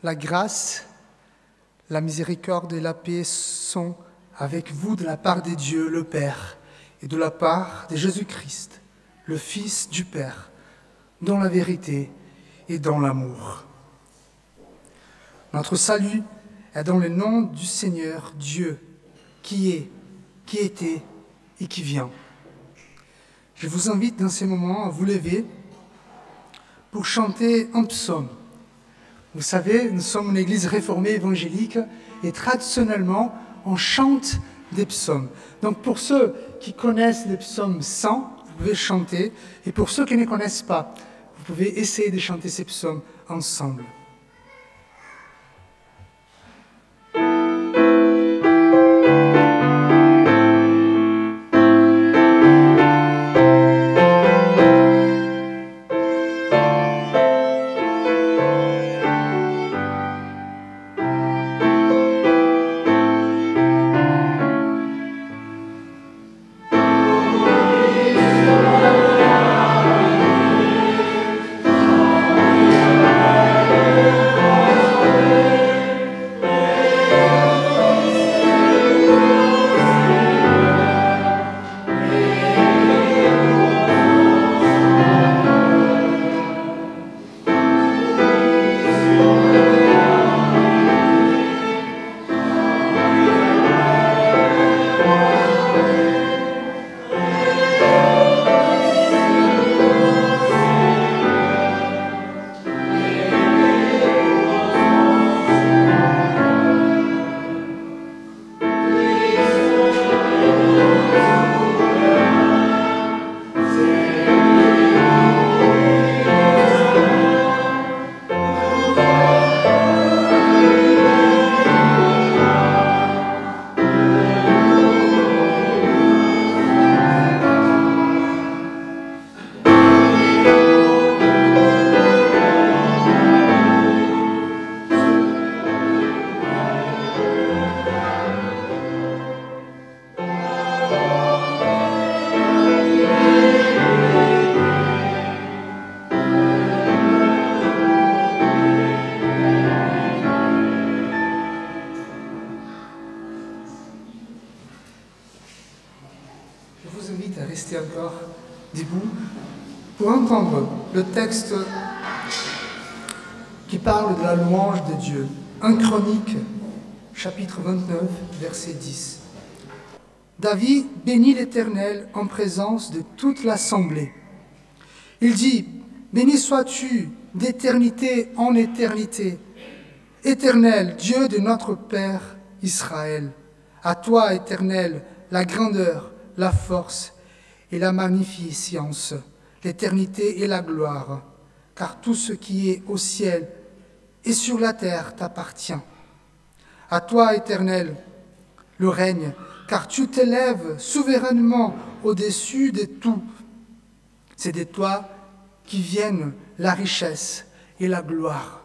La grâce, la miséricorde et la paix sont avec vous de la part de Dieu le Père et de la part de Jésus-Christ, le Fils du Père, dans la vérité et dans l'amour. Notre salut est dans le nom du Seigneur Dieu, qui est, qui était et qui vient. Je vous invite dans ces moments à vous lever pour chanter un psaume. Vous savez, nous sommes une église réformée évangélique et traditionnellement, on chante des psaumes. Donc pour ceux qui connaissent les psaumes 100, vous pouvez chanter. Et pour ceux qui ne connaissent pas, vous pouvez essayer de chanter ces psaumes ensemble. Encore debout pour entendre le texte qui parle de la louange de Dieu. 1 Chronique, chapitre 29, verset 10. David bénit l'Éternel en présence de toute l'assemblée. Il dit, « Béni sois-tu d'éternité en éternité, Éternel, Dieu de notre Père Israël. À toi, Éternel, la grandeur, la force et la magnificence, l'éternité et la gloire, car tout ce qui est au ciel et sur la terre t'appartient. À toi, Éternel, le règne, car tu t'élèves souverainement au-dessus de tout. C'est de toi qui viennent la richesse et la gloire.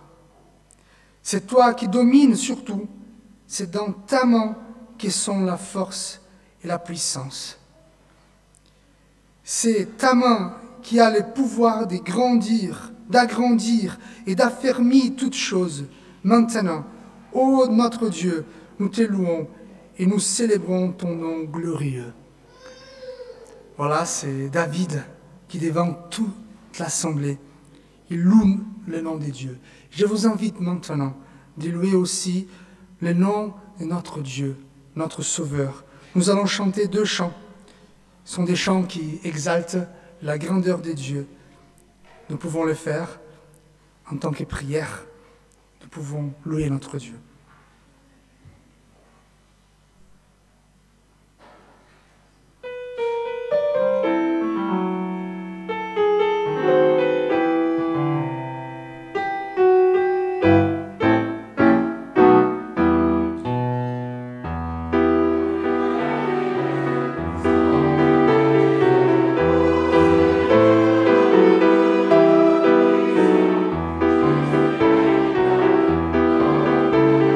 C'est toi qui domines sur tout. C'est dans ta main que sont la force et la puissance. C'est ta main qui a le pouvoir d'agrandir et d'affermir toutes choses. Maintenant, ô notre Dieu, nous te louons et nous célébrons ton nom glorieux. Voilà, c'est David qui devant toute l'assemblée, il loue le nom de Dieu. Je vous invite maintenant de louer aussi le nom de notre Dieu, notre Sauveur. Nous allons chanter 2 chants. Ce sont des chants qui exaltent la grandeur de Dieu. Nous pouvons le faire en tant que prière. Nous pouvons louer notre Dieu. Amen.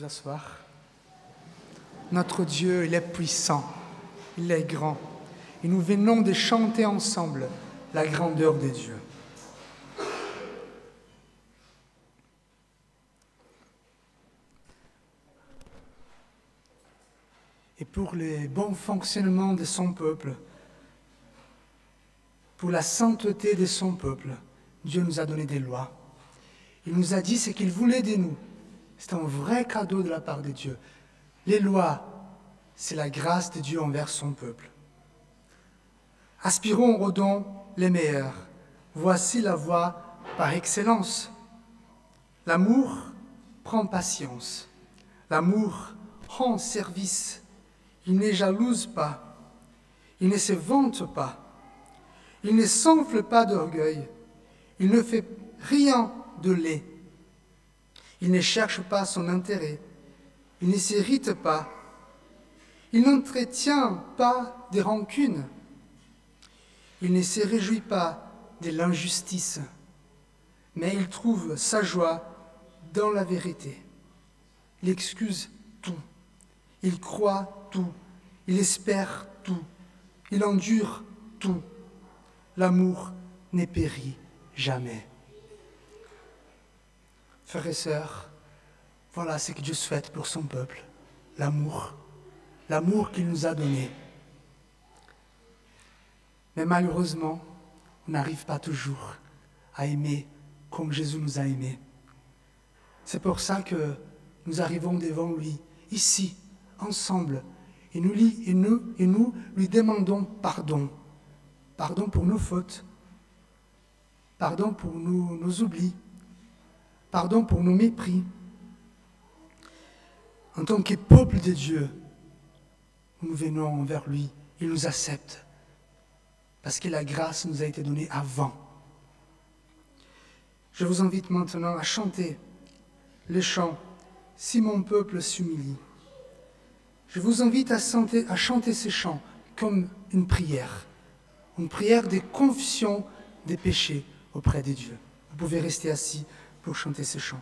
vous asseoir. Notre Dieu, il est puissant, il est grand, et nous venons de chanter ensemble la grandeur de Dieu. Et pour le bon fonctionnement de son peuple, pour la sainteté de son peuple, Dieu nous a donné des lois. Il nous a dit ce qu'il voulait de nous. C'est un vrai cadeau de la part de Dieu. Les lois, c'est la grâce de Dieu envers son peuple. Aspirons aux dons les meilleurs. Voici la voie par excellence. L'amour prend patience. L'amour rend service. Il ne jalouse pas. Il ne se vante pas. Il ne s'enfle pas d'orgueil. Il ne fait rien de laid. Il ne cherche pas son intérêt. Il ne s'irrite pas. Il n'entretient pas de rancune. Il ne se réjouit pas de l'injustice, mais il trouve sa joie dans la vérité. Il excuse tout. Il croit tout. Il espère tout. Il endure tout. L'amour ne périt jamais. Frères et sœurs, voilà ce que Dieu souhaite pour son peuple. L'amour. L'amour qu'il nous a donné. Mais malheureusement, on n'arrive pas toujours à aimer comme Jésus nous a aimés. C'est pour ça que nous arrivons devant lui, ici, ensemble, et nous lui demandons pardon. Pardon pour nos fautes, pardon pour nos oublis, pardon pour nos mépris. En tant que peuple de Dieu, nous venons vers lui, il nous accepte, parce que la grâce nous a été donnée avant. Je vous invite maintenant à chanter les chants « Si mon peuple s'humilie ». Je vous invite à chanter ces chants comme une prière de confession des péchés auprès de Dieu. Vous pouvez rester assis pour chanter ces chants.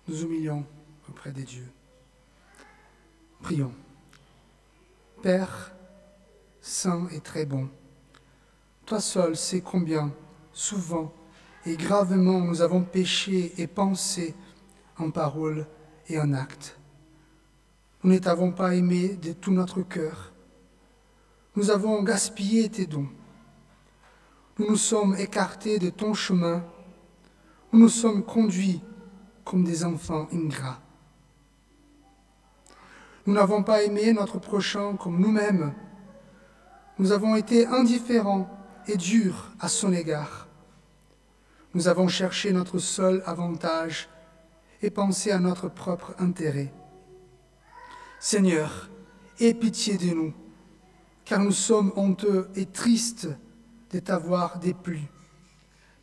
Nous humilions auprès de Dieu. Prions. Père, saint et très bon, toi seul sais combien, souvent et gravement, nous avons péché et pensé en parole et en acte. Nous ne t'avons pas aimé de tout notre cœur. Nous avons gaspillé tes dons. Nous nous sommes écartés de ton chemin. Nous nous sommes conduits comme des enfants ingrats. Nous n'avons pas aimé notre prochain comme nous-mêmes. Nous avons été indifférents et durs à son égard. Nous avons cherché notre seul avantage et pensé à notre propre intérêt. Seigneur, aie pitié de nous, car nous sommes honteux et tristes de t'avoir déplu.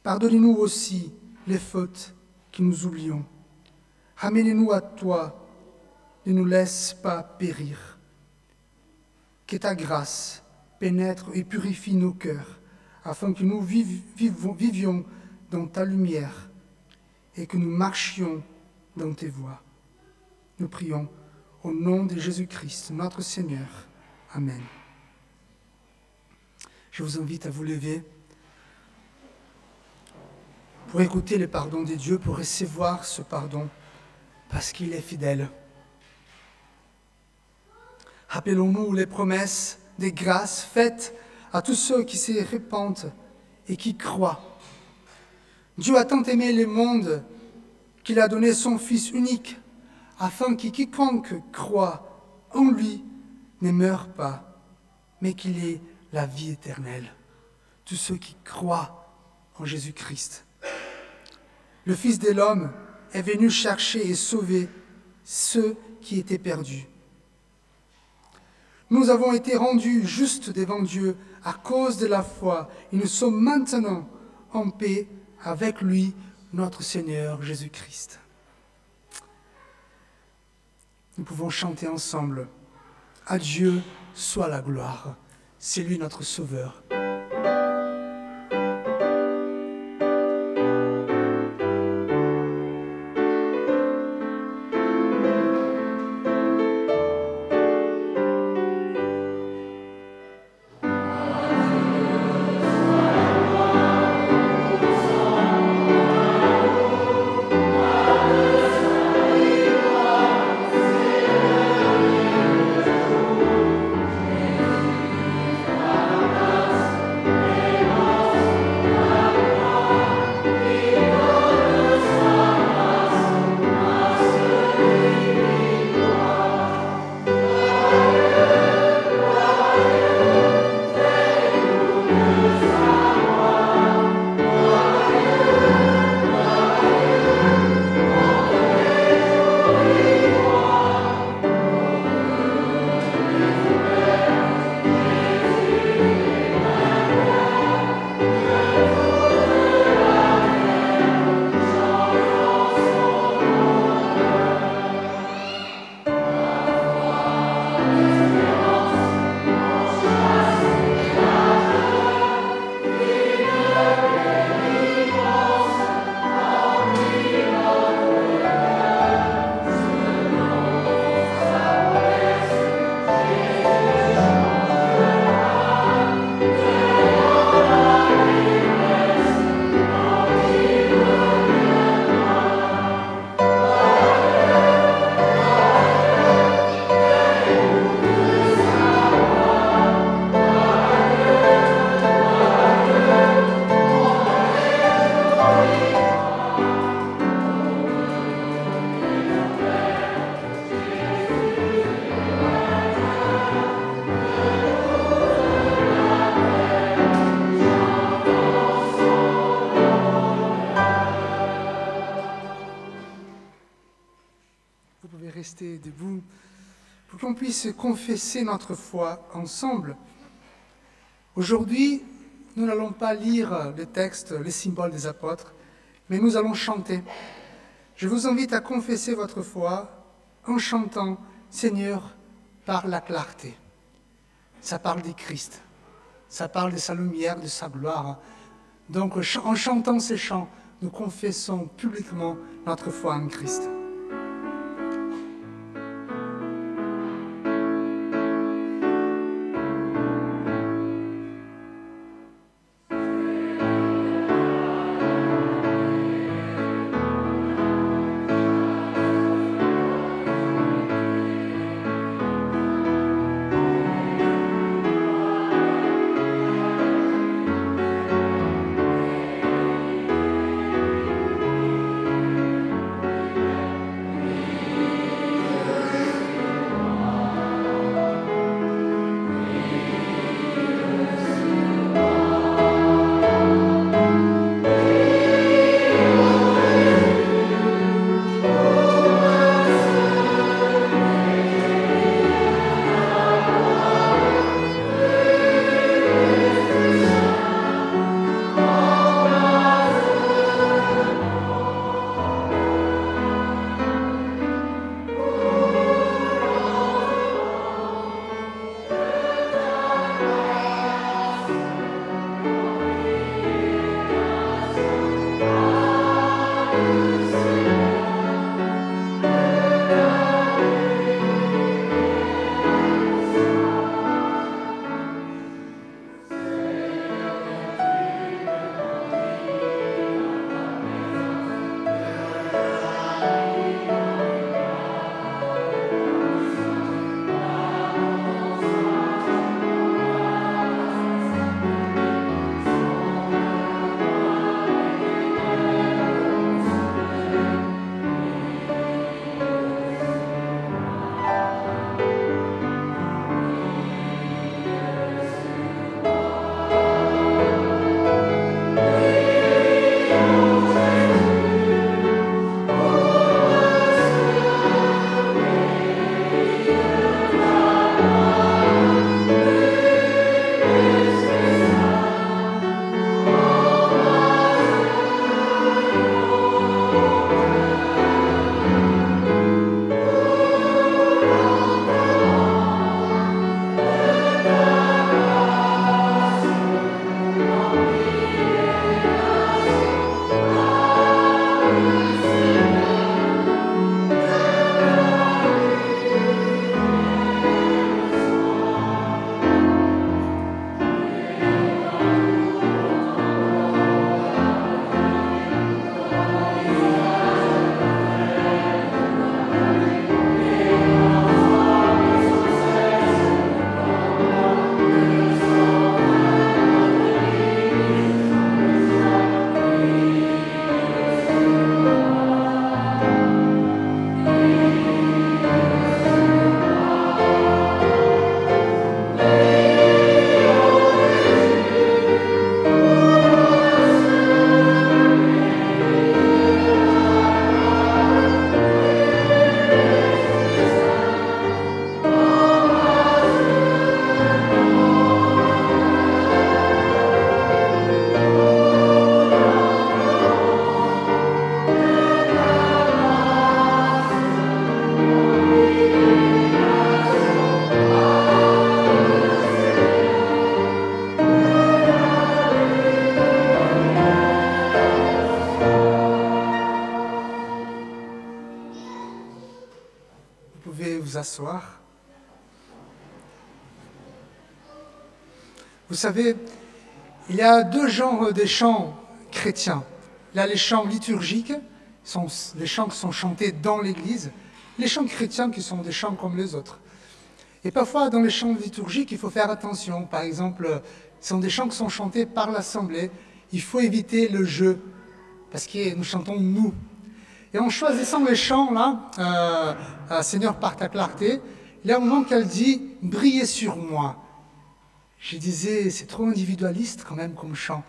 Pardonne-nous aussi les fautes que nous oublions. Ramène-nous à toi, ne nous laisse pas périr. Que ta grâce pénètre et purifie nos cœurs, afin que nous vivions dans ta lumière et que nous marchions dans tes voies. Nous prions au nom de Jésus-Christ, notre Seigneur. Amen. Je vous invite à vous lever pour écouter le pardon de Dieu, pour recevoir ce pardon, parce qu'il est fidèle. Rappelons-nous les promesses des grâces faites à tous ceux qui se repentent et qui croient. Dieu a tant aimé le monde qu'il a donné son Fils unique, afin que quiconque croit en lui ne meure pas, mais qu'il ait la vie éternelle. Tous ceux qui croient en Jésus-Christ. Le Fils de l'homme est venu chercher et sauver ceux qui étaient perdus. Nous avons été rendus justes devant Dieu à cause de la foi, et nous sommes maintenant en paix avec lui, notre Seigneur Jésus-Christ. Nous pouvons chanter ensemble. À Dieu soit la gloire. C'est lui notre Sauveur. Rester debout pour qu'on puisse confesser notre foi ensemble. Aujourd'hui, nous n'allons pas lire le texte, les symboles des apôtres, mais nous allons chanter. Je vous invite à confesser votre foi en chantant « Seigneur, par la clarté ». Ça parle du Christ, ça parle de sa lumière, de sa gloire. Donc en chantant ces chants, nous confessons publiquement notre foi en Christ. pouvez vous asseoir. Vous savez, il y a deux genres de chants chrétiens. Il y a les chants liturgiques, sont les chants qui sont chantés dans l'Église, les chants chrétiens qui sont des chants comme les autres. Et parfois, dans les chants liturgiques, il faut faire attention. Par exemple, ce sont des chants qui sont chantés par l'Assemblée. Il faut éviter le « je », parce que nous chantons « nous ». Et en choisissant les chants, là, Seigneur, par ta clarté, il y a un moment qu'elle dit « brillez sur moi ». Je disais, c'est trop individualiste quand même comme chant.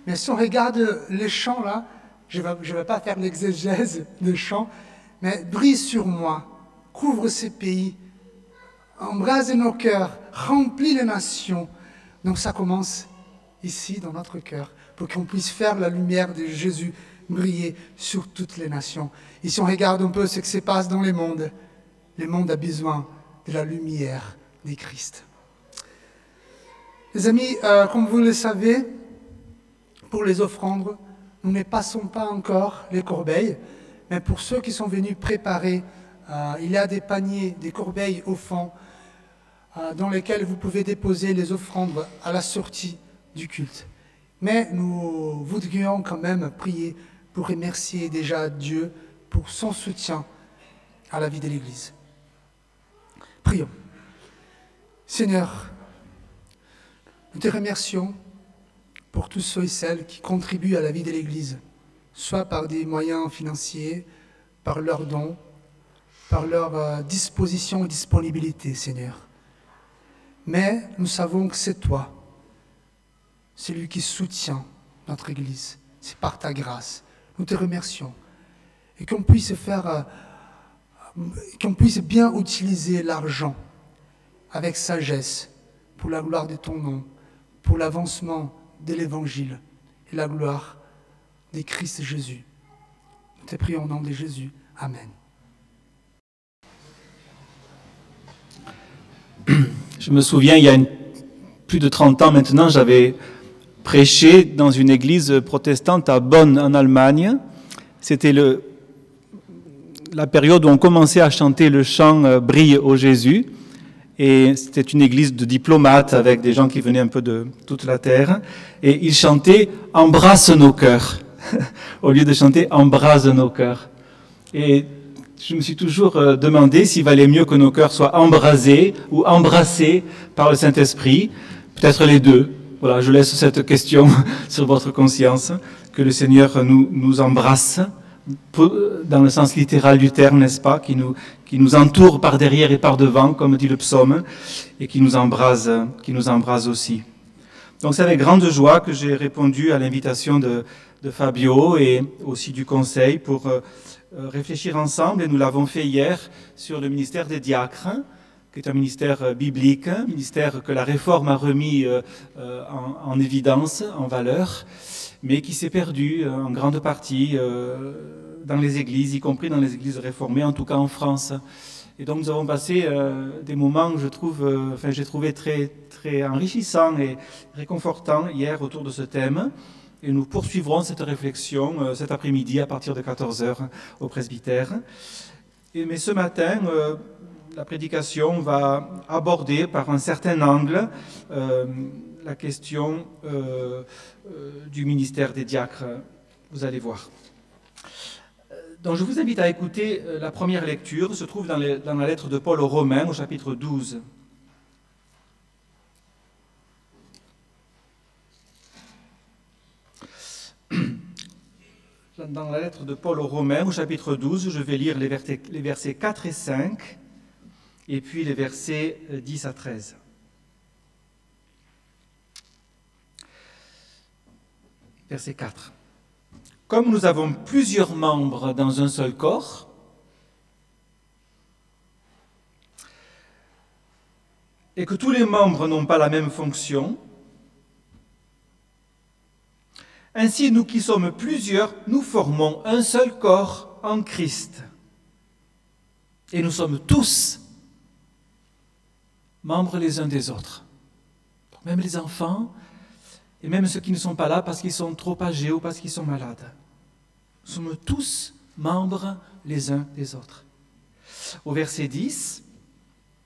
Mais si on regarde les chants, là, je ne vais pas faire l'exégèse des chants, mais « brille sur moi », couvre ces pays, embrase nos cœurs, remplit les nations. Donc ça commence ici, dans notre cœur, pour qu'on puisse faire la lumière de Jésus briller sur toutes les nations. Et si on regarde un peu ce qui se passe dans le monde a besoin de la lumière de Christ. Les amis, comme vous le savez, pour les offrandes, nous ne passons pas encore les corbeilles, mais pour ceux qui sont venus préparer, il y a des paniers, des corbeilles au fond, dans lesquels vous pouvez déposer les offrandes à la sortie du culte. Mais nous voudrions quand même prier pour remercier déjà Dieu pour son soutien à la vie de l'Église. Prions. Seigneur, nous te remercions pour tous ceux et celles qui contribuent à la vie de l'Église, soit par des moyens financiers, par leurs dons, par leur disposition et disponibilité, Seigneur. Mais nous savons que c'est toi, celui qui soutient notre Église. C'est par ta grâce. Nous te remercions. Et qu'on puisse bien utiliser l'argent avec sagesse pour la gloire de ton nom, pour l'avancement de l'Évangile et la gloire de Christ Jésus. Nous te prions au nom de Jésus. Amen. Je me souviens, il y a plus de 30 ans maintenant, j'avais prêché dans une église protestante à Bonn, en Allemagne. C'était la période où on commençait à chanter le chant « Brille ô Jésus ». Et c'était une église de diplomates avec des gens qui venaient un peu de toute la terre. Et ils chantaient « Embrasse nos cœurs » au lieu de chanter « Embrase nos cœurs ». Et je me suis toujours demandé s'il valait mieux que nos cœurs soient embrasés ou embrassés par le Saint-Esprit. Peut-être les deux. Voilà, je laisse cette question sur votre conscience. Que le Seigneur nous embrasse, dans le sens littéral du terme, n'est-ce pas, qui nous entoure par derrière et par devant, comme dit le psaume, et qui nous embrase aussi. Donc c'est avec grande joie que j'ai répondu à l'invitation de Fabio et aussi du Conseil pour réfléchir ensemble, et nous l'avons fait hier, sur le ministère des diacres, qui est un ministère biblique, un ministère que la Réforme a remis en évidence, en valeur, mais qui s'est perdu en grande partie dans les églises, y compris dans les églises réformées, en tout cas en France. Et donc nous avons passé des moments, j'ai trouvé très, très enrichissants et réconfortants hier autour de ce thème. Et nous poursuivrons cette réflexion cet après-midi à partir de 14h au presbytère. Mais ce matin, la prédication va aborder par un certain angle la question du ministère des diacres. Vous allez voir. Donc je vous invite à écouter la première lecture, se trouve dans la lettre de Paul aux Romains au chapitre 12. Dans la lettre de Paul aux Romains, au chapitre 12, je vais lire les versets 4 et 5, et puis les versets 10 à 13. Verset 4. Comme nous avons plusieurs membres dans un seul corps, et que tous les membres n'ont pas la même fonction, ainsi, nous qui sommes plusieurs, nous formons un seul corps en Christ. Et nous sommes tous membres les uns des autres. Même les enfants, et même ceux qui ne sont pas là parce qu'ils sont trop âgés ou parce qu'ils sont malades. Nous sommes tous membres les uns des autres. Au verset 10,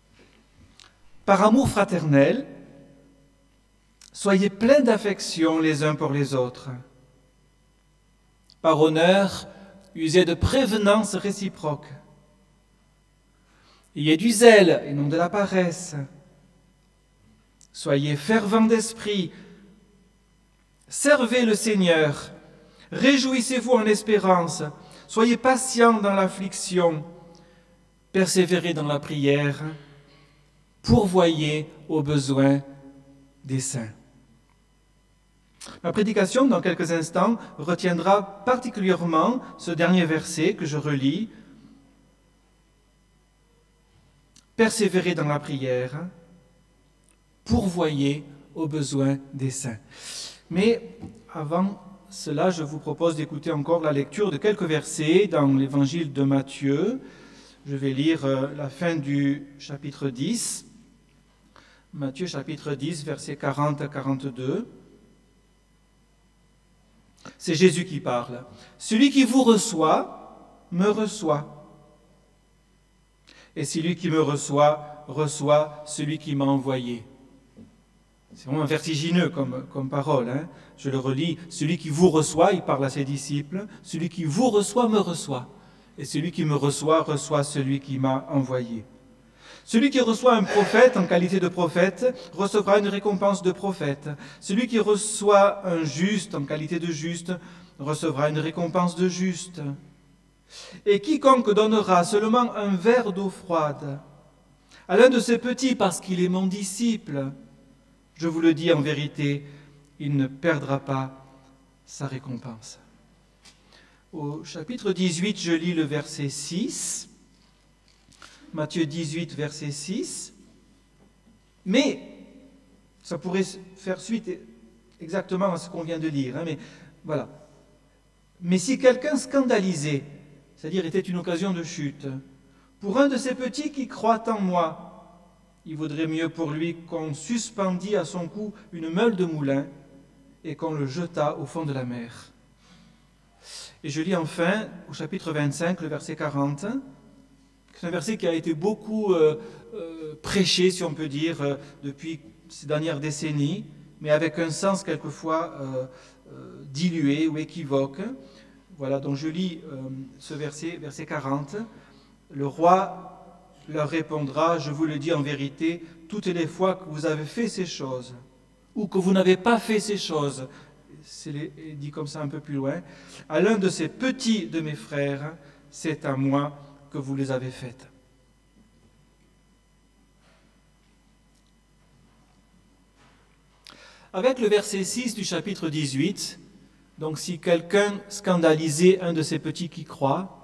« Par amour fraternel, soyez pleins d'affection les uns pour les autres. Par honneur, usez de prévenance réciproque. Ayez du zèle et non de la paresse. Soyez fervents d'esprit. Servez le Seigneur. Réjouissez-vous en espérance. Soyez patients dans l'affliction. Persévérez dans la prière. Pourvoyez aux besoins des saints. » Ma prédication, dans quelques instants, retiendra particulièrement ce dernier verset que je relis. Persévérez dans la prière, pourvoyez aux besoins des saints. Mais avant cela, je vous propose d'écouter encore la lecture de quelques versets dans l'évangile de Matthieu. Je vais lire la fin du chapitre 10. Matthieu chapitre 10, versets 40 à 42. C'est Jésus qui parle. « Celui qui vous reçoit, me reçoit. Et celui qui me reçoit, reçoit celui qui m'a envoyé. » C'est vraiment vertigineux comme parole. Hein. Je le relis. « Celui qui vous reçoit, il parle à ses disciples. Celui qui vous reçoit, me reçoit. Et celui qui me reçoit, reçoit celui qui m'a envoyé. » Celui qui reçoit un prophète en qualité de prophète recevra une récompense de prophète. Celui qui reçoit un juste en qualité de juste recevra une récompense de juste. Et quiconque donnera seulement un verre d'eau froide à l'un de ces petits parce qu'il est mon disciple, je vous le dis en vérité, il ne perdra pas sa récompense. Au chapitre 18, je lis le verset 6. Matthieu 18, verset 6. Mais, ça pourrait faire suite exactement à ce qu'on vient de lire, hein, mais voilà. Mais si quelqu'un scandalisé, c'est-à-dire était une occasion de chute, pour un de ces petits qui croient en moi, il vaudrait mieux pour lui qu'on suspendît à son cou une meule de moulin et qu'on le jetât au fond de la mer. Et je lis enfin, au chapitre 25, le verset 40, c'est un verset qui a été beaucoup prêché, si on peut dire, depuis ces dernières décennies, mais avec un sens quelquefois dilué ou équivoque. Voilà, donc je lis ce verset, verset 40. « Le roi leur répondra, je vous le dis en vérité, toutes les fois que vous avez fait ces choses, ou que vous n'avez pas fait ces choses, c'est dit comme ça un peu plus loin, à l'un de ces petits de mes frères, c'est à moi que vous les avez faites. » Avec le verset 6 du chapitre 18, donc si quelqu'un scandalisait un de ces petits qui croient,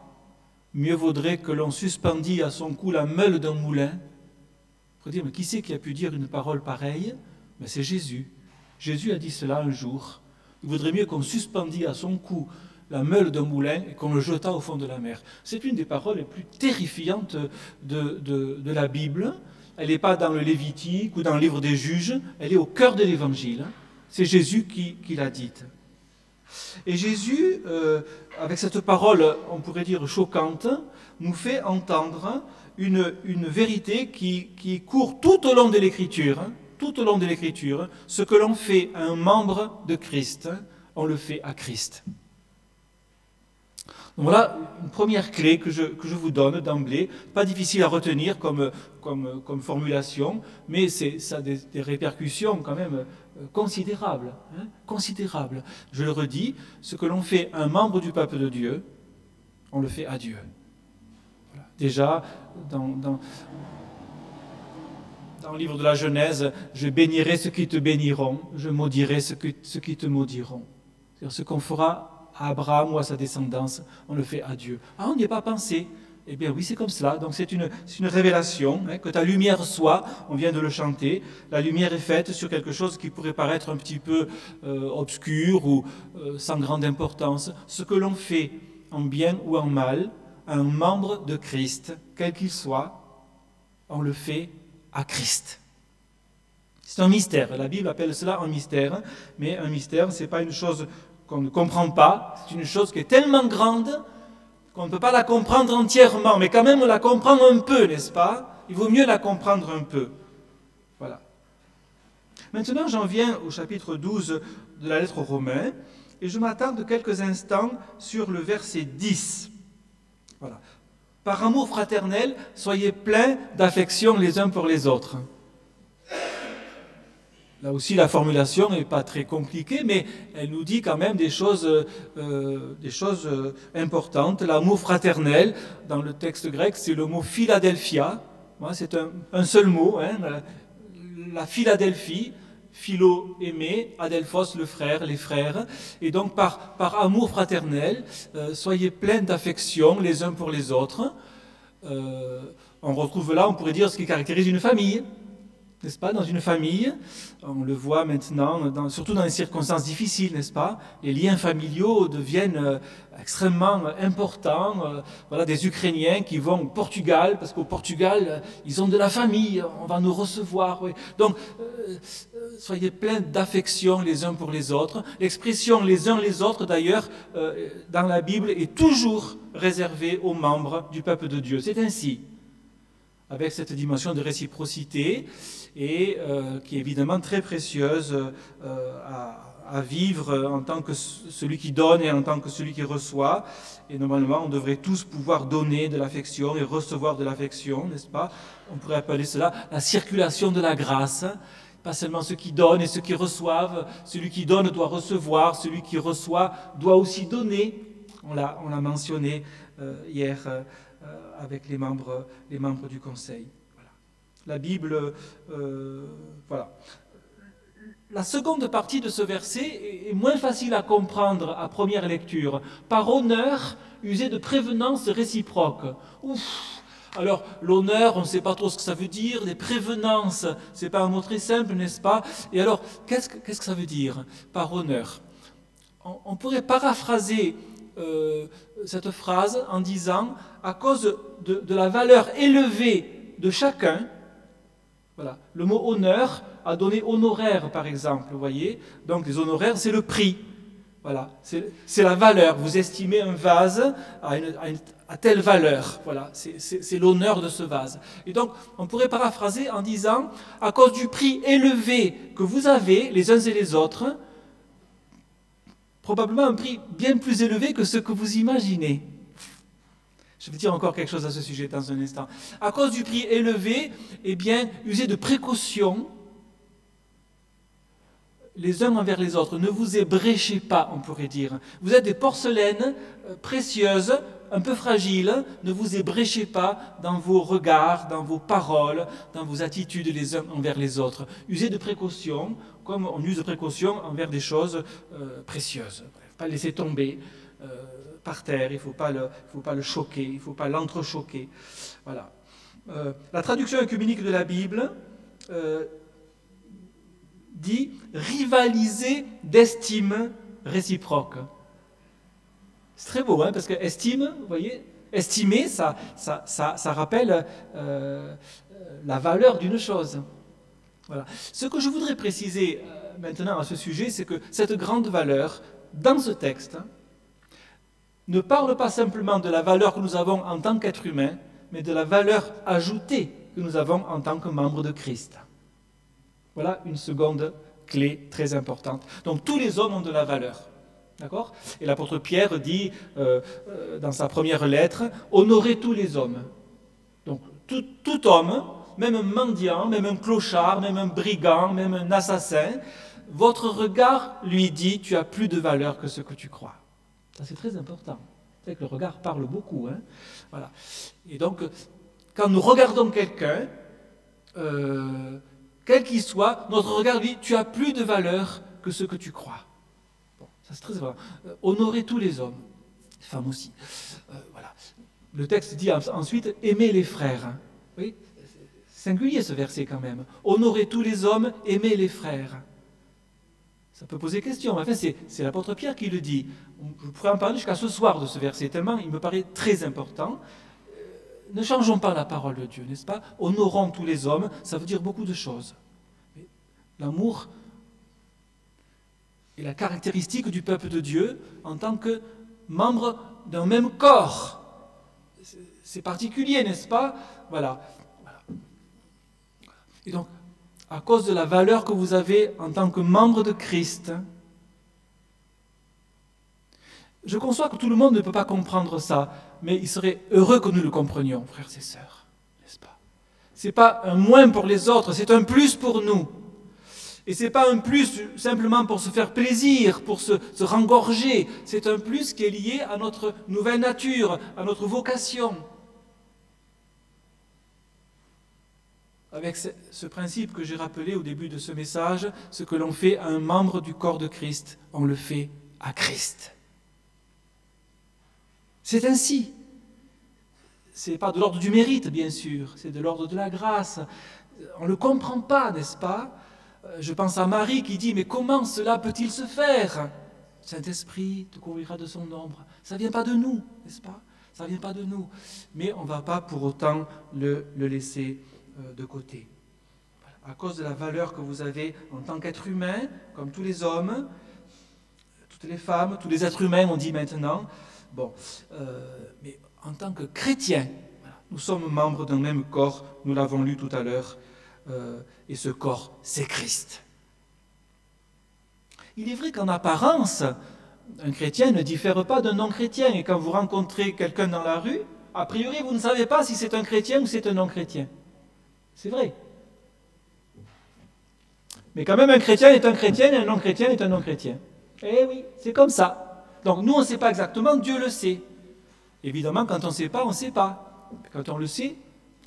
mieux vaudrait que l'on suspendît à son cou la meule d'un moulin. Il faut dire, mais qui c'est qui a pu dire une parole pareille? Mais c'est Jésus. Jésus a dit cela un jour. Il vaudrait mieux qu'on suspendît à son cou la meule d'un moulin et qu'on le jetât au fond de la mer. C'est une des paroles les plus terrifiantes de la Bible. Elle n'est pas dans le Lévitique ou dans le livre des Juges, elle est au cœur de l'Évangile. C'est Jésus qui l'a dite. Et Jésus, avec cette parole, on pourrait dire choquante, nous fait entendre une vérité qui court tout au long de l'Écriture. Tout au long de l'Écriture, ce que l'on fait à un membre de Christ, on le fait à Christ. Donc voilà une première clé que je vous donne d'emblée, pas difficile à retenir comme formulation, mais ça a des répercussions quand même considérables. Hein, considérables. Je le redis, ce que l'on fait à un membre du peuple de Dieu, on le fait à Dieu. Voilà. Déjà, dans le livre de la Genèse, je bénirai ceux qui te béniront, je maudirai ceux qui te maudiront. C'est-à-dire ce qu'on fera à Abraham ou à sa descendance, on le fait à Dieu. Ah, on n'y a pas pensé. Eh bien oui, c'est comme cela. Donc c'est une révélation, hein, que ta lumière soit, on vient de le chanter, la lumière est faite sur quelque chose qui pourrait paraître un petit peu obscur ou sans grande importance. Ce que l'on fait en bien ou en mal, à un membre de Christ, quel qu'il soit, on le fait à Christ. C'est un mystère. La Bible appelle cela un mystère, mais un mystère, ce n'est pas une chose qu'on ne comprend pas, c'est une chose qui est tellement grande qu'on ne peut pas la comprendre entièrement, mais quand même on la comprend un peu, n'est-ce pas? Il vaut mieux la comprendre un peu. Voilà. Maintenant, j'en viens au chapitre 12 de la lettre aux Romains, et je m'attarde quelques instants sur le verset 10. Voilà. Par amour fraternel, soyez pleins d'affection les uns pour les autres. Là aussi, la formulation n'est pas très compliquée, mais elle nous dit quand même des choses importantes. L'amour fraternel, dans le texte grec, c'est le mot Philadelphia. C'est un seul mot, hein, la Philadelphie. Philo, aimer, adelphos, le frère, les frères. Et donc, par amour fraternel, soyez pleins d'affection les uns pour les autres. On retrouve là, on pourrait dire, ce qui caractérise une famille. N'est-ce pas? Dans une famille, on le voit maintenant, surtout dans les circonstances difficiles, n'est-ce pas? Les liens familiaux deviennent extrêmement importants. Voilà, des Ukrainiens qui vont au Portugal, parce qu'au Portugal, ils ont de la famille, on va nous recevoir. Oui. Donc, soyez pleins d'affection les uns pour les autres. L'expression les uns les autres, d'ailleurs, dans la Bible, est toujours réservée aux membres du peuple de Dieu. C'est ainsi, avec cette dimension de réciprocité, et qui est évidemment très précieuse à vivre en tant que celui qui donne et en tant que celui qui reçoit. Et normalement, on devrait tous pouvoir donner de l'affection et recevoir de l'affection, n'est-ce pas? On pourrait appeler cela la circulation de la grâce. Pas seulement ceux qui donnent et ceux qui reçoivent. Celui qui donne doit recevoir, celui qui reçoit doit aussi donner. On l'a mentionné hier avec les membres du Conseil. La Bible, voilà. La seconde partie de ce verset est moins facile à comprendre à première lecture. Par honneur, usez de prévenance réciproque. Ouf! Alors, l'honneur, on ne sait pas trop ce que ça veut dire. Les prévenances, ce n'est pas un mot très simple, n'est-ce pas? Et alors, qu'est-ce que ça veut dire, par honneur? On pourrait paraphraser cette phrase en disant, à cause de la valeur élevée de chacun. Voilà. Le mot honneur a donné honoraire, par exemple, vous voyez. Donc les honoraires, c'est le prix. Voilà. C'est la valeur. Vous estimez un vase à telle valeur. Voilà. C'est l'honneur de ce vase. Et donc, on pourrait paraphraser en disant, à cause du prix élevé que vous avez, les uns et les autres, probablement un prix bien plus élevé que ce que vous imaginez. Je vais dire encore quelque chose à ce sujet dans un instant. À cause du prix élevé, eh bien, usez de précautions les uns envers les autres. Ne vous ébréchez pas, on pourrait dire. Vous êtes des porcelaines précieuses, un peu fragiles. Ne vous ébréchez pas dans vos regards, dans vos paroles, dans vos attitudes les uns envers les autres. Usez de précautions, comme on use de précautions envers des choses précieuses. Bref, pas laisser tomber par terre, il ne faut pas le choquer, il ne faut pas l'entrechoquer. Voilà. La traduction œcuménique de la Bible dit « rivaliser d'estime réciproque ». C'est très beau, hein, parce que estime, vous voyez, estimer, ça rappelle la valeur d'une chose. Voilà. Ce que je voudrais préciser maintenant à ce sujet, c'est que cette grande valeur, dans ce texte, ne parle pas simplement de la valeur que nous avons en tant qu'être humain, mais de la valeur ajoutée que nous avons en tant que membres de Christ. Voilà une seconde clé très importante. Donc tous les hommes ont de la valeur. D'accord? Et l'apôtre Pierre dit dans sa première lettre, honorez tous les hommes. Donc tout homme, même un mendiant, même un clochard, même un brigand, même un assassin, votre regard lui dit, tu as plus de valeur que ce que tu crois. Ça, c'est très important. C'est que le regard parle beaucoup. Hein, voilà. Et donc, quand nous regardons quelqu'un, quel qu'il soit, notre regard dit, tu as plus de valeur que ce que tu crois. Bon, ça c'est très important. Honorer tous les hommes, les femmes aussi. Voilà. Le texte dit ensuite, aimer les frères. Hein. Oui, c'est singulier ce verset quand même. Honorer tous les hommes, aimer les frères. Ça peut poser question. Enfin, c'est l'apôtre Pierre qui le dit. Je pourrais en parler jusqu'à ce soir de ce verset, tellement il me paraît très important. Ne changeons pas la parole de Dieu, n'est-ce pas? Honorons tous les hommes, ça veut dire beaucoup de choses. L'amour est la caractéristique du peuple de Dieu en tant que membre d'un même corps. c'est particulier, n'est-ce pas? Voilà. Et donc, à cause de la valeur que vous avez en tant que membre de Christ, je conçois que tout le monde ne peut pas comprendre ça, mais il serait heureux que nous le comprenions, frères et sœurs, n'est-ce pas? Ce n'est pas un moins pour les autres, c'est un plus pour nous. Et ce n'est pas un plus simplement pour se faire plaisir, pour se rengorger, c'est un plus qui est lié à notre nouvelle nature, à notre vocation. Avec ce principe que j'ai rappelé au début de ce message, ce que l'on fait à un membre du corps de Christ, on le fait à Christ. C'est ainsi. Ce n'est pas de l'ordre du mérite, bien sûr, c'est de l'ordre de la grâce. On ne le comprend pas, n'est-ce pas? Je pense à Marie qui dit, mais comment cela peut-il se faire? Saint-Esprit te couvrira de son ombre. Ça ne vient pas de nous, n'est-ce pas? Ça ne vient pas de nous. Mais on ne va pas pour autant le laisser de côté. Voilà. À cause de la valeur que vous avez en tant qu'être humain, comme tous les hommes, toutes les femmes, tous les êtres humains, on dit maintenant, bon, mais en tant que chrétiens, voilà, nous sommes membres d'un même corps, nous l'avons lu tout à l'heure, et ce corps, c'est Christ. Il est vrai qu'en apparence, un chrétien ne diffère pas d'un non-chrétien, et quand vous rencontrez quelqu'un dans la rue, a priori, vous ne savez pas si c'est un chrétien ou c'est un non-chrétien. C'est vrai. Mais quand même, un chrétien est un chrétien et un non-chrétien est un non-chrétien. Eh oui, c'est comme ça. Donc nous, on ne sait pas exactement, Dieu le sait. Évidemment, quand on ne sait pas, on ne sait pas. Quand on le sait,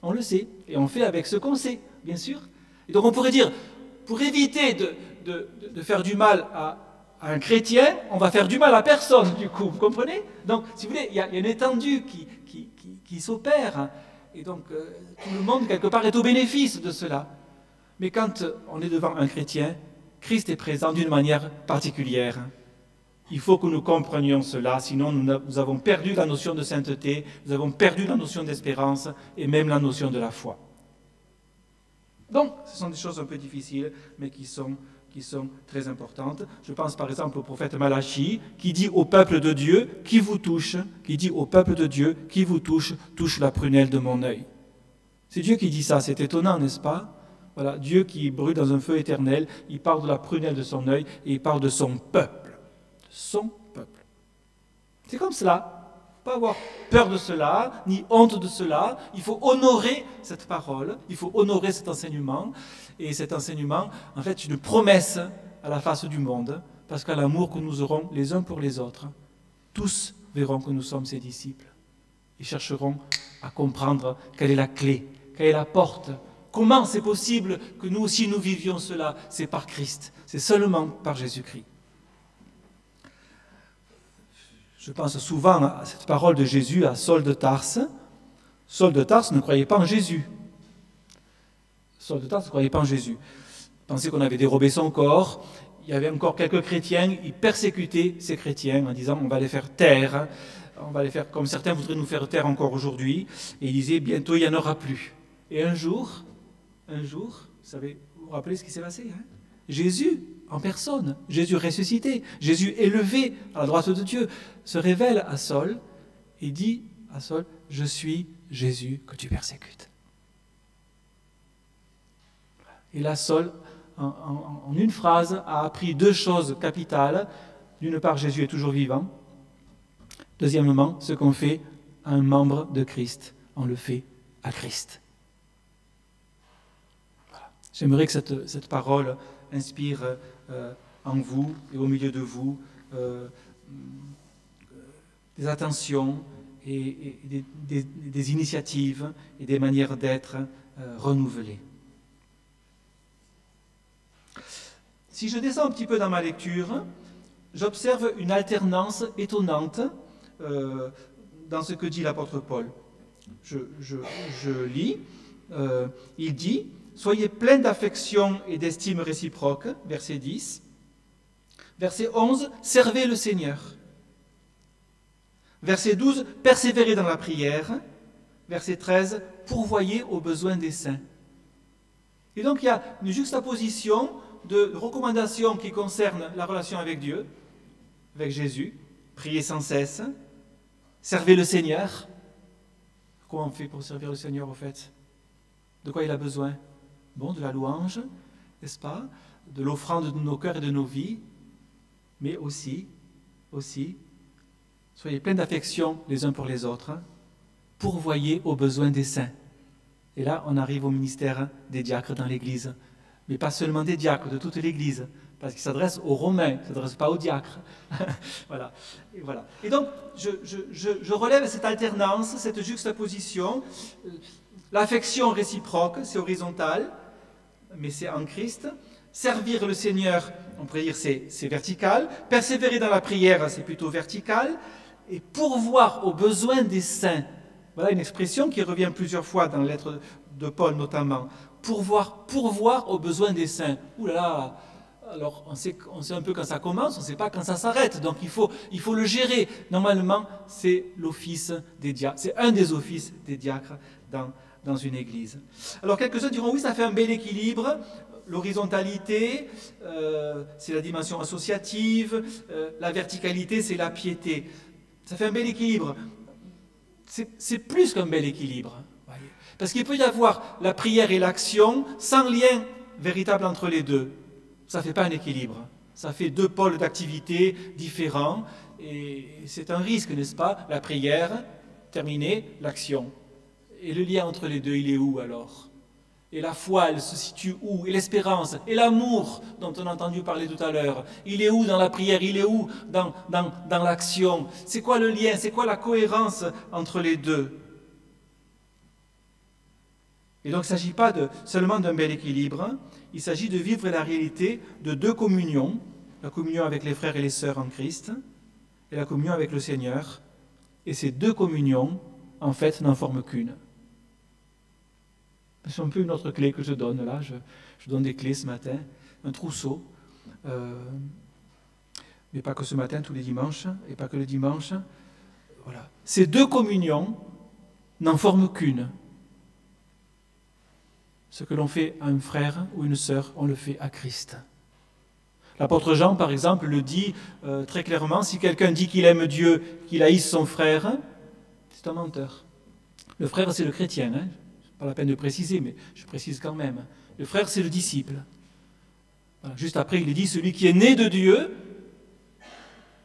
on le sait. Et on fait avec ce qu'on sait, bien sûr. Et donc on pourrait dire, pour éviter de faire du mal à un chrétien, on va faire du mal à personne, du coup. Vous comprenez? Donc, si vous voulez, il y a une étendue qui s'opère. Et donc, tout le monde, quelque part, est au bénéfice de cela. Mais quand on est devant un chrétien, Christ est présent d'une manière particulière. Il faut que nous comprenions cela, sinon nous avons perdu la notion de sainteté, nous avons perdu la notion d'espérance et même la notion de la foi. Donc, ce sont des choses un peu difficiles, mais qui sont très importantes. Je pense par exemple au prophète Malachie, qui dit au peuple de Dieu, qui vous touche, qui dit au peuple de Dieu, qui vous touche, touche la prunelle de mon œil. C'est Dieu qui dit ça, c'est étonnant, n'est-ce pas? Voilà, Dieu qui brûle dans un feu éternel, il parle de la prunelle de son œil et il parle de son peuple. Son peuple. C'est comme cela. Il ne faut pas avoir peur de cela, ni honte de cela. Il faut honorer cette parole, il faut honorer cet enseignement. Et cet enseignement, en fait, c'est une promesse à la face du monde, parce qu'à l'amour que nous aurons les uns pour les autres, tous verront que nous sommes ses disciples. Ils chercheront à comprendre quelle est la clé, quelle est la porte. Comment c'est possible que nous aussi nous vivions cela? C'est par Christ, c'est seulement par Jésus-Christ. Je pense souvent à cette parole de Jésus à Saul de Tarse. Saul de Tarse ne croyait pas en Jésus. Saul de Tarse ne croyait pas en Jésus. Il pensait qu'on avait dérobé son corps. Il y avait encore quelques chrétiens. Il persécutait ces chrétiens en disant on va les faire taire. On va les faire comme certains voudraient nous faire taire encore aujourd'hui. Et il disait bientôt il n'y en aura plus. Et un jour, vous savez, vous vous rappelez ce qui s'est passé, hein? Jésus en personne, Jésus ressuscité, Jésus élevé à la droite de Dieu, se révèle à Saul et dit à Saul, je suis Jésus que tu persécutes. Et là, Saul, en une phrase, a appris deux choses capitales. D'une part, Jésus est toujours vivant. Deuxièmement, ce qu'on fait à un membre de Christ, on le fait à Christ. Voilà. J'aimerais que cette parole inspire en vous et au milieu de vous des attentions et des initiatives et des manières d'être renouvelées. Si je descends un petit peu dans ma lecture, j'observe une alternance étonnante dans ce que dit l'apôtre Paul. Je lis, il dit « Soyez pleins d'affection et d'estime réciproque », verset 10. Verset 11, « Servez le Seigneur ». Verset 12, « Persévérez dans la prière ». Verset 13, « Pourvoyez aux besoins des saints ». Et donc il y a une juxtaposition de recommandations qui concernent la relation avec Dieu, avec Jésus, priez sans cesse, servez le Seigneur, Comment on fait pour servir le Seigneur au fait? De quoi il a besoin? Bon, de la louange, n'est-ce pas? De l'offrande de nos cœurs et de nos vies, mais aussi, soyez pleins d'affection les uns pour les autres, pourvoyez aux besoins des saints. Et là, on arrive au ministère des diacres dans l'Église. Mais pas seulement des diacres, de toute l'Église. Parce qu'il s'adresse aux Romains, il ne s'adresse pas aux diacres. Voilà. Et donc, je relève cette alternance, cette juxtaposition. L'affection réciproque, c'est horizontal, mais c'est en Christ. Servir le Seigneur, on pourrait dire, c'est vertical. Persévérer dans la prière, c'est plutôt vertical. Et pourvoir aux besoins des saints. Voilà une expression qui revient plusieurs fois dans la lettre de Paul notamment. Pourvoir aux besoins des saints. Ouh là là, alors on sait un peu quand ça commence, on ne sait pas quand ça s'arrête. Donc il faut le gérer. Normalement, c'est l'office des diacres. C'est un des offices des diacres dans une église. Alors quelques-uns diront, oui, ça fait un bel équilibre. L'horizontalité, c'est la dimension associative. La verticalité, c'est la piété. Ça fait un bel équilibre. C'est plus qu'un bel équilibre. Voyez. Parce qu'il peut y avoir la prière et l'action sans lien véritable entre les deux. Ça ne fait pas un équilibre. Ça fait deux pôles d'activité différents. Et c'est un risque, n'est-ce pas? La prière, terminée, l'action. Et le lien entre les deux, il est où alors? Et la foi, elle se situe où? Et l'espérance, et l'amour dont on a entendu parler tout à l'heure, il est où dans la prière? Il est où dans l'action? C'est quoi le lien? C'est quoi la cohérence entre les deux? Et donc il ne s'agit pas seulement d'un bel équilibre, il s'agit de vivre la réalité de deux communions, la communion avec les frères et les sœurs en Christ, et la communion avec le Seigneur. Et ces deux communions, en fait, n'en forment qu'une. C'est un peu une autre clé que je donne là. Je donne des clés ce matin, un trousseau. Mais pas que ce matin, tous les dimanches, et pas que le dimanche. Voilà. Ces deux communions n'en forment qu'une. Ce que l'on fait à un frère ou une sœur, on le fait à Christ. L'apôtre Jean, par exemple, le dit très clairement, si quelqu'un dit qu'il aime Dieu, qu'il haïsse son frère, c'est un menteur. Le frère, c'est le chrétien, hein. Pas la peine de préciser, mais je précise quand même. Le frère, c'est le disciple. Voilà. Juste après, il dit, celui qui est né de Dieu,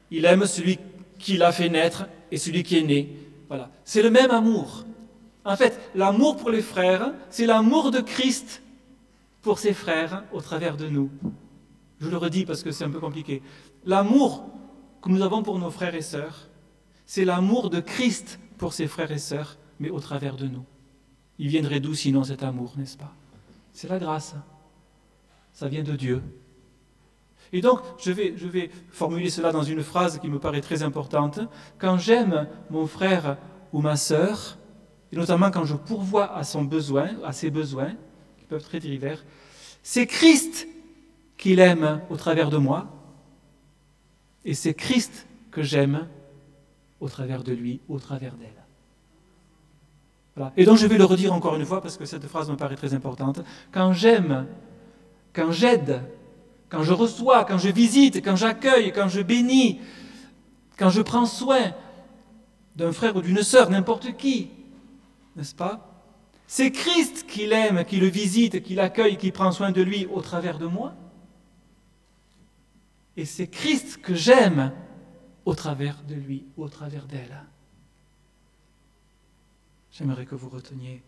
il aime celui qui l'a fait naître et celui qui est né. Voilà. C'est le même amour. En fait, l'amour pour les frères, c'est l'amour de Christ pour ses frères au travers de nous. Je le redis parce que c'est un peu compliqué. L'amour que nous avons pour nos frères et sœurs, c'est l'amour de Christ pour ses frères et sœurs, mais au travers de nous. Il viendrait d'où sinon cet amour, n'est-ce pas? C'est la grâce. Ça vient de Dieu. Et donc, je vais formuler cela dans une phrase qui me paraît très importante. Quand j'aime mon frère ou ma sœur, et notamment quand je pourvois à ses besoins, qui peuvent être très divers, c'est Christ qui l'aime au travers de moi, et c'est Christ que j'aime au travers de lui, au travers d'elle. Voilà. Et donc je vais le redire encore une fois parce que cette phrase me paraît très importante. Quand j'aime, quand j'aide, quand je reçois, quand je visite, quand j'accueille, quand je bénis, quand je prends soin d'un frère ou d'une sœur, n'importe qui, n'est-ce pas? C'est Christ qui l'aime, qui le visite, qui l'accueille, qui prend soin de lui au travers de moi. Et c'est Christ que j'aime au travers de lui, au travers d'elle. J'aimerais que vous reteniez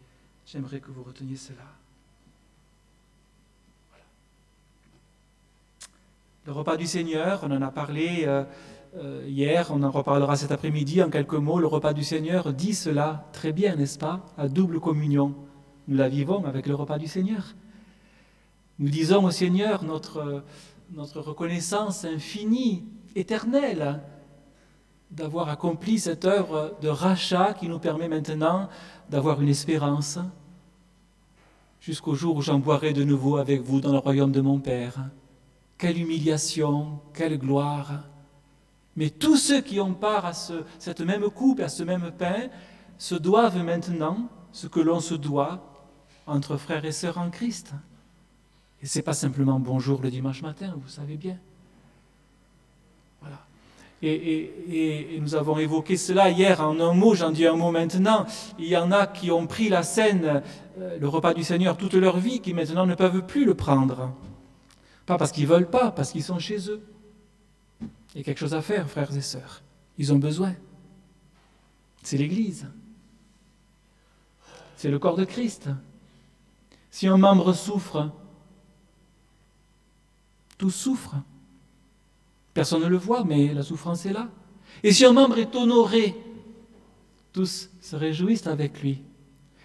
cela. Voilà. Le repas du Seigneur, on en a parlé hier, on en reparlera cet après-midi en quelques mots. Le repas du Seigneur dit cela très bien, n'est-ce pas? La double communion. Nous la vivons avec le repas du Seigneur. Nous disons au Seigneur notre reconnaissance infinie, éternelle, d'avoir accompli cette œuvre de rachat qui nous permet maintenant d'avoir une espérance jusqu'au jour où j'en boirai de nouveau avec vous dans le royaume de mon Père. Quelle humiliation, quelle gloire! Mais tous ceux qui ont part à cette même coupe, à ce même pain, se doivent maintenant ce que l'on se doit entre frères et sœurs en Christ. Et ce n'est pas simplement bonjour le dimanche matin, vous savez bien. Voilà. Et nous avons évoqué cela hier en un mot, j'en dis un mot maintenant. Il y en a qui ont pris la scène, le repas du Seigneur toute leur vie, qui maintenant ne peuvent plus le prendre. Pas parce qu'ils ne veulent pas, parce qu'ils sont chez eux. Il y a quelque chose à faire, frères et sœurs. Ils ont besoin. C'est l'Église. C'est le corps de Christ. Si un membre souffre, tous souffrent. Personne ne le voit, mais la souffrance est là. Et si un membre est honoré, tous se réjouissent avec lui.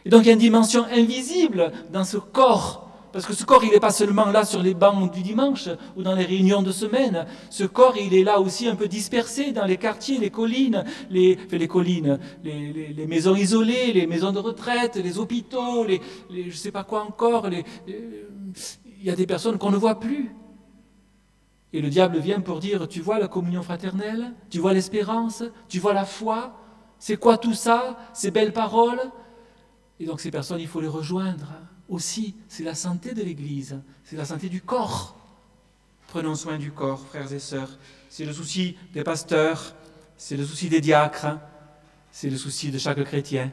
Et donc il y a une dimension invisible dans ce corps. Parce que ce corps, il n'est pas seulement là sur les bancs du dimanche ou dans les réunions de semaine. Ce corps, il est là aussi un peu dispersé dans les quartiers, les collines, les maisons isolées, les maisons de retraite, les hôpitaux, je ne sais pas quoi encore. Il y a des personnes qu'on ne voit plus. Et le diable vient pour dire, tu vois la communion fraternelle, tu vois l'espérance, tu vois la foi, c'est quoi tout ça, ces belles paroles? Et donc ces personnes, il faut les rejoindre. Aussi, c'est la santé de l'Église, c'est la santé du corps. Prenons soin du corps, frères et sœurs. C'est le souci des pasteurs, c'est le souci des diacres, c'est le souci de chaque chrétien.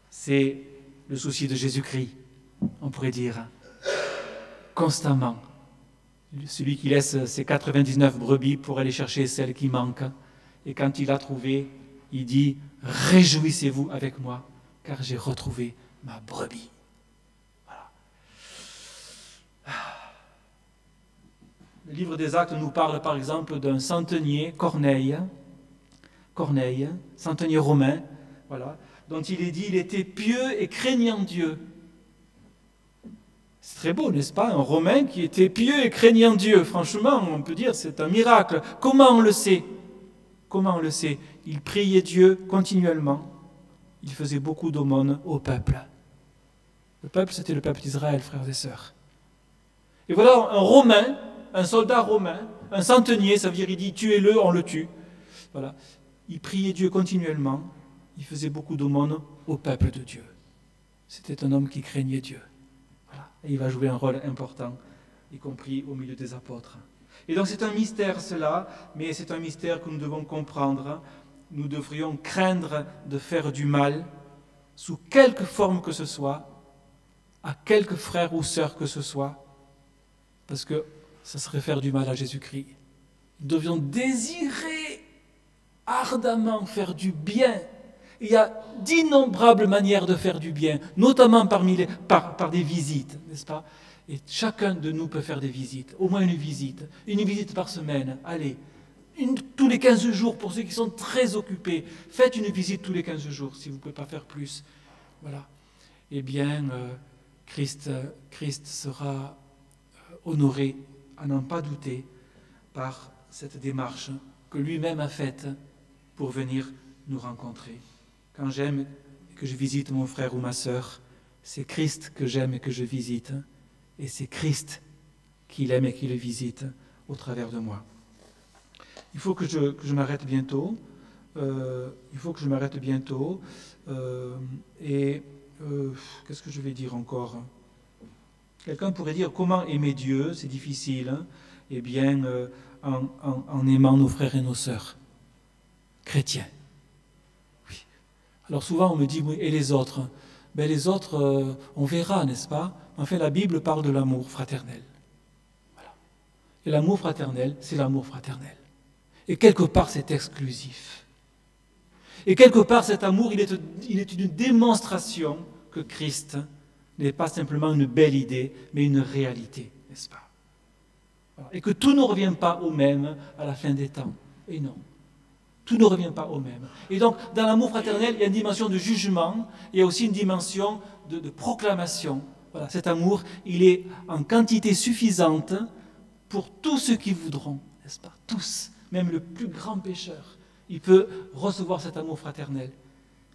C'est le souci de Jésus-Christ, on pourrait dire, constamment. Celui qui laisse ses 99 brebis pour aller chercher celle qui manque. Et quand il l'a trouvée, il dit « Réjouissez-vous avec moi, car j'ai retrouvé ma brebis. » Le livre des Actes nous parle par exemple d'un centenier, Corneille, centenier romain, voilà, dont il est dit il était pieux et craignant Dieu. C'est très beau, n'est-ce pas? Un Romain qui était pieux et craignant Dieu. Franchement, on peut dire c'est un miracle. Comment on le sait? Comment on le sait? Il priait Dieu continuellement. Il faisait beaucoup d'aumônes au peuple. Le peuple, c'était le peuple d'Israël, frères et sœurs. Et voilà un Romain, un soldat romain, un centenier, ça veut dire il dit tuez-le, on le tue. Voilà. Il priait Dieu continuellement. Il faisait beaucoup d'aumônes au peuple de Dieu. C'était un homme qui craignait Dieu. Voilà. Et il va jouer un rôle important, y compris au milieu des apôtres. Et donc c'est un mystère cela, mais c'est un mystère que nous devons comprendre. Nous devrions craindre de faire du mal, sous quelque forme que ce soit, à quelque frère ou sœur que ce soit, parce que ça serait faire du mal à Jésus-Christ. Nous devions désirer ardemment faire du bien. Il y a d'innombrables manières de faire du bien, notamment par des visites, n'est-ce pas? Et chacun de nous peut faire des visites, au moins une visite par semaine. Allez, tous les 15 jours, pour ceux qui sont très occupés, faites une visite tous les 15 jours, si vous ne pouvez pas faire plus. Voilà. Eh bien, Christ sera honoré, à n'en pas douter, par cette démarche que lui-même a faite pour venir nous rencontrer. Quand j'aime et que je visite mon frère ou ma sœur, c'est Christ que j'aime et que je visite, et c'est Christ qui l'aime et qui le visite au travers de moi. Il faut que je m'arrête bientôt. Qu'est-ce que je vais dire encore? Quelqu'un pourrait dire comment aimer Dieu, c'est difficile. Hein? Eh bien, en aimant nos frères et nos sœurs, chrétiens. Oui. Alors souvent on me dit, oui, et les autres? Ben, les autres, on verra, n'est-ce pas? Enfin, la Bible parle de l'amour fraternel. Voilà. Et l'amour fraternel, c'est l'amour fraternel. Et quelque part, c'est exclusif. Et quelque part, cet amour, il est une démonstration que Christ n'est pas simplement une belle idée, mais une réalité, n'est-ce pas? Voilà. Et que tout ne revient pas au même à la fin des temps. Et non. Tout ne revient pas au même. Et donc, dans l'amour fraternel, il y a une dimension de jugement, il y a aussi une dimension de proclamation. Voilà, cet amour, il est en quantité suffisante pour tous ceux qui voudront, n'est-ce pas? Tous, même le plus grand pécheur, il peut recevoir cet amour fraternel.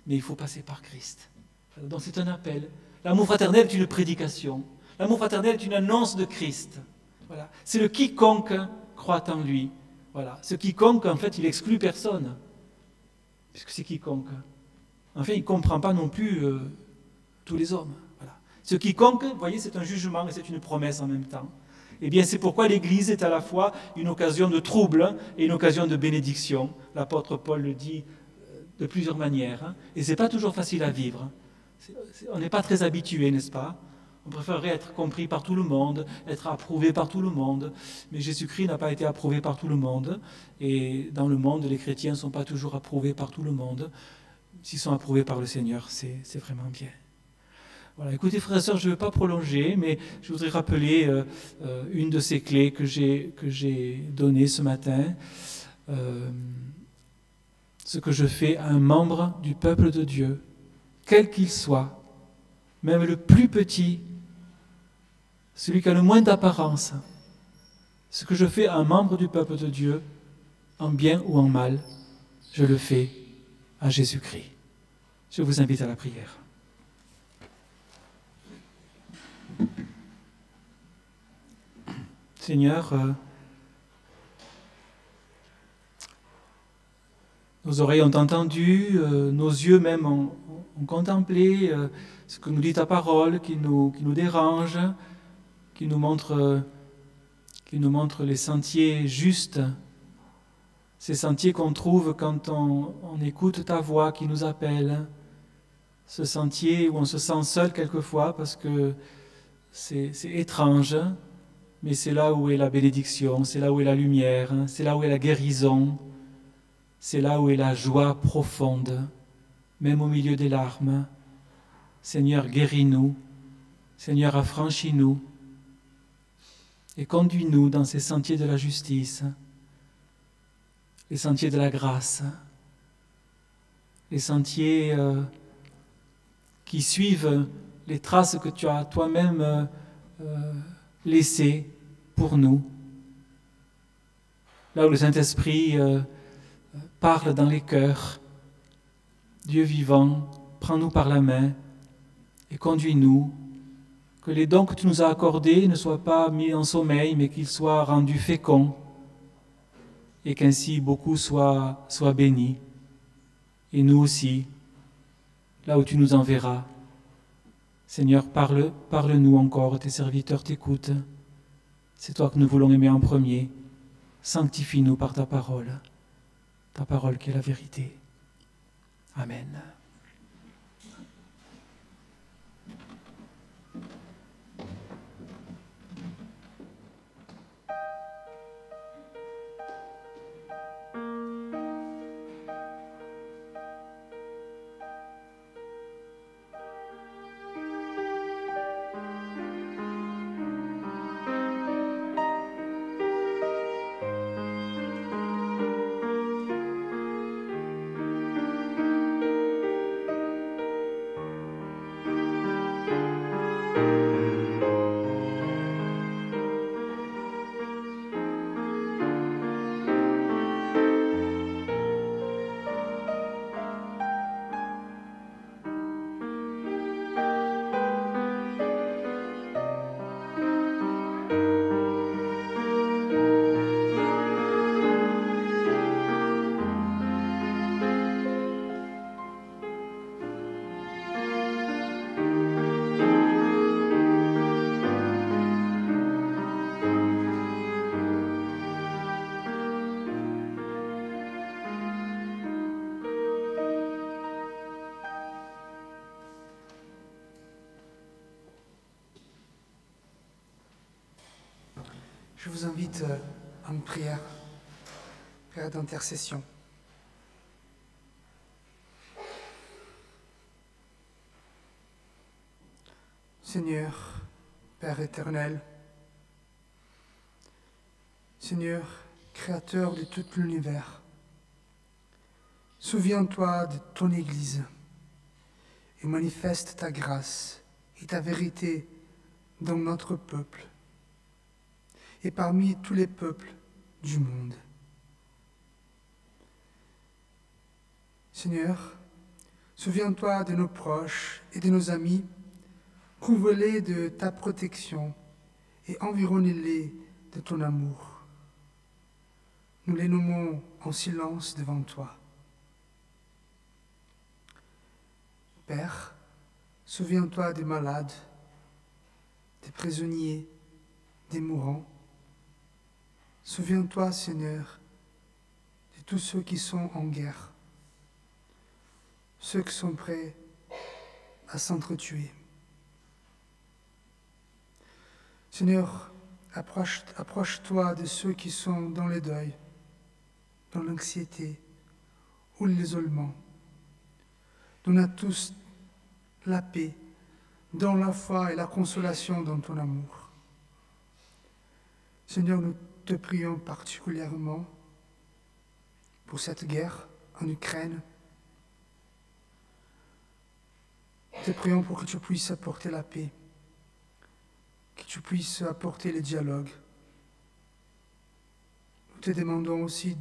Mais il faut passer par Christ. Donc c'est un appel. L'amour fraternel est une prédication. L'amour fraternel est une annonce de Christ. Voilà. C'est le quiconque croit en lui. Voilà. Ce quiconque, en fait, il exclut personne. Puisque c'est quiconque. Enfin, il ne comprend pas non plus tous les hommes. Voilà. Ce quiconque, vous voyez, c'est un jugement et c'est une promesse en même temps. Eh bien, c'est pourquoi l'Église est à la fois une occasion de trouble et une occasion de bénédiction. L'apôtre Paul le dit de plusieurs manières. Et ce n'est pas toujours facile à vivre. On n'est pas très habitué, n'est-ce pas? On préférerait être compris par tout le monde, être approuvé par tout le monde. Mais Jésus-Christ n'a pas été approuvé par tout le monde. Et dans le monde, les chrétiens ne sont pas toujours approuvés par tout le monde. S'ils sont approuvés par le Seigneur, c'est vraiment bien. Voilà, écoutez, frères et sœurs, je ne veux pas prolonger, mais je voudrais rappeler une de ces clés que j'ai données ce matin. Ce que je fais à un membre du peuple de Dieu, quel qu'il soit, même le plus petit, celui qui a le moins d'apparence, ce que je fais à un membre du peuple de Dieu, en bien ou en mal, je le fais à Jésus-Christ. Je vous invite à la prière. Seigneur, nos oreilles ont entendu, nos yeux même ont contemplé ce que nous dit ta parole, qui nous dérange, qui nous montre les sentiers justes, ces sentiers qu'on trouve quand on écoute ta voix qui nous appelle, ce sentier où on se sent seul quelquefois parce que c'est étrange, mais c'est là où est la bénédiction, c'est là où est la lumière, c'est là où est la guérison, c'est là où est la joie profonde, même au milieu des larmes. Seigneur, guéris-nous, Seigneur, affranchis-nous et conduis-nous dans ces sentiers de la justice, les sentiers de la grâce, les sentiers qui suivent les traces que tu as toi-même laissées pour nous. Là où le Saint-Esprit parle dans les cœurs. Dieu vivant, prends-nous par la main et conduis-nous. Que les dons que tu nous as accordés ne soient pas mis en sommeil, mais qu'ils soient rendus féconds et qu'ainsi beaucoup soient bénis. Et nous aussi, là où tu nous enverras. Seigneur, parle-nous encore, tes serviteurs t'écoutent. C'est toi que nous voulons aimer en premier. Sanctifie-nous par ta parole qui est la vérité. Amen. Je vous invite à une prière d'intercession. Seigneur, Père éternel, Seigneur, Créateur de tout l'univers, souviens-toi de ton Église et manifeste ta grâce et ta vérité dans notre peuple et parmi tous les peuples du monde. Seigneur, souviens-toi de nos proches et de nos amis, couvre-les de ta protection et environne-les de ton amour. Nous les nommons en silence devant toi. Père, souviens-toi des malades, des prisonniers, des mourants. Souviens-toi, Seigneur, de tous ceux qui sont en guerre, ceux qui sont prêts à s'entretuer. Seigneur, approche-toi de ceux qui sont dans le deuil, dans l'anxiété ou l'isolement. Donne à tous la paix, donne la foi et la consolation dans ton amour. Seigneur, nous te prions particulièrement pour cette guerre en Ukraine. Nous te prions pour que tu puisses apporter la paix, que tu puisses apporter le dialogue. Nous te demandons aussi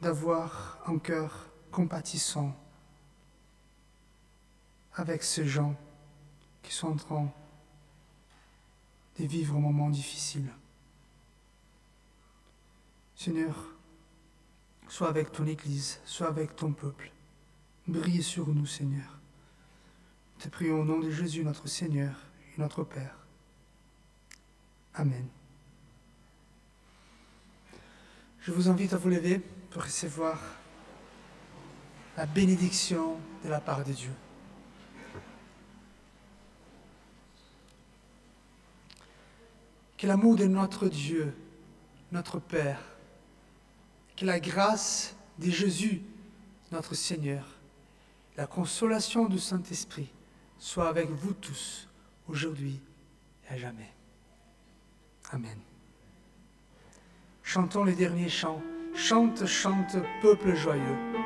d'avoir un cœur compatissant avec ces gens qui sont en train de vivre un moment difficile. Seigneur, sois avec ton Église, sois avec ton peuple. Brille sur nous, Seigneur. Te prions au nom de Jésus, notre Seigneur et notre Père. Amen. Je vous invite à vous lever pour recevoir la bénédiction de la part de Dieu. Que l'amour de notre Dieu, notre Père, que la grâce de Jésus, notre Seigneur, la consolation du Saint-Esprit soit avec vous tous, aujourd'hui et à jamais. Amen. Chantons les derniers chants. Chante, chante, peuple joyeux.